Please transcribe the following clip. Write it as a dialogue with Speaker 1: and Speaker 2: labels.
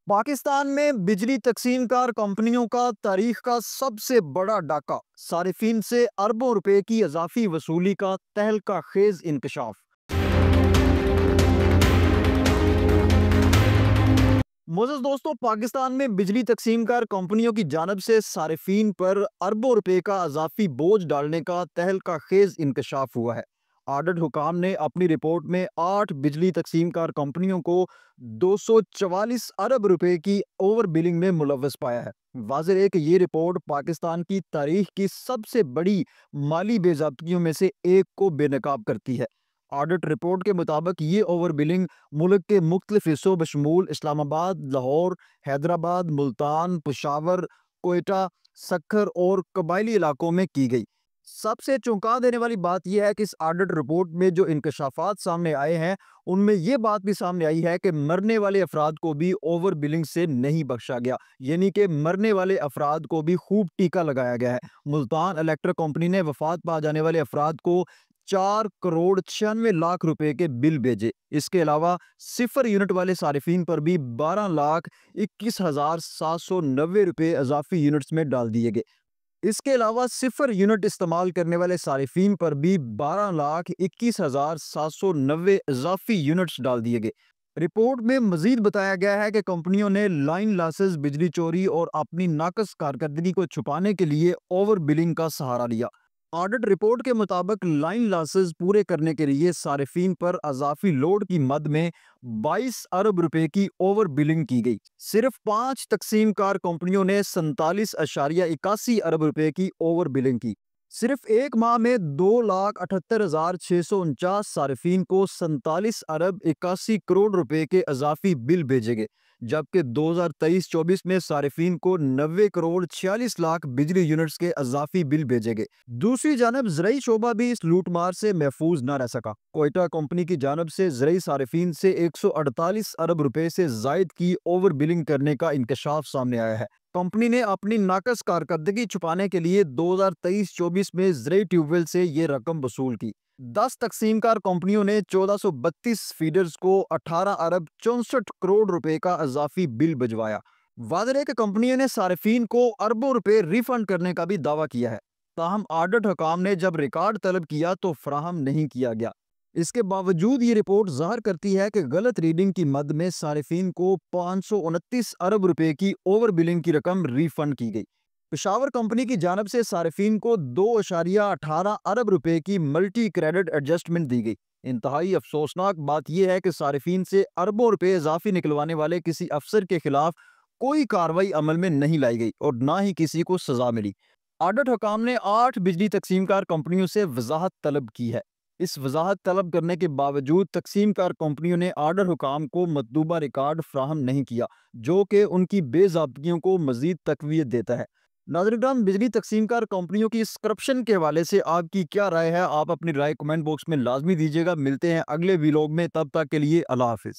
Speaker 1: पाकिस्तान में बिजली तकसीमकार कंपनियों का तारीख का सबसे बड़ा डाका, सारिफीन से अरबों रुपए की इजाफी वसूली का तहलका खेज इंकशाफ। मोअज़्ज़ज़ दोस्तों, पाकिस्तान में बिजली तकसीमकार कंपनियों की जानब से सारिफीन पर अरबों रुपए का इजाफी बोझ डालने का तहलका खेज इंकशाफ हुआ है। ऑडिट हुकाम ने अपनी रिपोर्ट में 8 बिजली तकसीमकार कंपनियों को 244 अरब रुपए की ओवर बिलिंग में मुलव्वस पाया है। वाज़ेह है कि ये रिपोर्ट पाकिस्तान की तारीख की सबसे बड़ी माली बेज़ाब्तियों में से एक को बेनकाब करती है। ऑडिट रिपोर्ट के मुताबिक ये ओवर बिलिंग मुल्क के मुख्तलिफ हिस्सों बशमूल इस्लामाबाद, लाहौर, हैदराबाद, मुल्तान, पेशावर, कोयटा, सक्खर और कबायली इलाकों में की गई। सबसे चौंका देने वाली बात यह है कि इस ऑडिट रिपोर्ट में जो इंकशाफात सामने आए हैं, उनमें यह बात भी सामने आई है कि मरने वाले अफराद को भी ओवर बिलिंग से नहीं बख्शा गया, यानी कि मरने वाले अफराद को भी खूब टीका लगाया गया है। मुल्तान इलेक्ट्रिक कंपनी ने वफात पा जाने वाले अफराद को 4 करोड़ 96 लाख रुपए के बिल भेजे। इसके अलावा सिफर यूनिट वाले सारिफीन पर भी 12 लाख 21 हजार 790 रुपए इजाफी यूनिट्स में डाल दिए गए। इसके अलावा सिफर यूनिट इस्तेमाल करने वाले सारिफीन पर भी 12 लाख 21 हजार 790 इजाफी यूनिट्स डाल दिए गए। रिपोर्ट में मजीद बताया गया है कि कंपनियों ने लाइन लॉसेस, बिजली चोरी और अपनी नाकस कारकर्दगी को छुपाने के लिए ओवर बिलिंग का सहारा लिया। ऑडिट रिपोर्ट के मुताबिक लाइन लॉसेस पूरे करने के लिए सारिफीन पर अजाफी लोड की मद में 22 अरब रुपए की ओवर बिलिंग की गई। सिर्फ 5 तकसीमकार कंपनियों ने 47.81 अरब रुपए की ओवर बिलिंग की। सिर्फ एक माह में 2,78,649 सारिफीन को 47 अरब 81 करोड़ रुपए के इजाफी बिल भेजे गए, जबकि 2023-24 में सारिफीन को 90 करोड़ 46 लाख बिजली यूनिट्स के इजाफी बिल भेजे गए। दूसरी जानब ज़रई शोबा भी इस लूटमार से महफूज न रह सका। कोयटा कंपनी की जानब से ज़रई सारिफीन से 148 अरब रुपए से जायद की ओवर बिलिंग करने का इंकशाफ सामने आया है। कंपनी ने अपनी नाकस कारकर्दगी छुपाने के लिए 2023-24 में ज़रई ट्यूबवेल से ये रकम वसूल की। 10 तकसीमकार कंपनियों ने 1432 फीडर्स को 18 अरब 64 करोड़ रुपए का इजाफी बिल भिजवाया। वाज़ेह है कि कंपनियों ने सारिफीन को अरबों रुपए रिफंड करने का भी दावा किया है। ताहम ऑडिट हुकाम ने जब रिकॉर्ड तलब किया तो फराहम नहीं किया गया। इसके बावजूद ये रिपोर्ट ज़ाहिर करती है कि गलत रीडिंग की मद में सारिफीन को 529 अरब रुपए की ओवर बिलिंग की रकम रिफंड की गई। पेशावर कंपनी की जानब से सारिफीन को 2.18 अरब रुपए की मल्टी क्रेडिट एडजस्टमेंट दी गई। इंतहाई अफसोसनाक बात यह है कि सारिफीन से अरबों रुपए इजाफी निकलवाने वाले किसी अफसर के खिलाफ कोई कार्रवाई अमल में नहीं लाई गई और ना ही किसी को सजा मिली। ऑडिट हुकाम ने 8 बिजली तकसीमकार कंपनियों से वजाहत तलब की है। इस वजाहत तलब करने के बावजूद तकसीमकार कंपनियों ने ऑर्डर हुकाम को मतलूबा रिकॉर्ड फ्राहम नहीं किया, जो कि उनकी बेज़ाब्तियों को मजीद तकवीत देता है। नाज़रीन, बिजली तकसीमकार कंपनियों की इस करप्शन के हवाले से आपकी क्या राय है? आप अपनी राय कमेंट बॉक्स में लाजमी दीजिएगा। मिलते हैं अगले वीलॉग में, तब तक के लिए अल्लाह हाफिज़।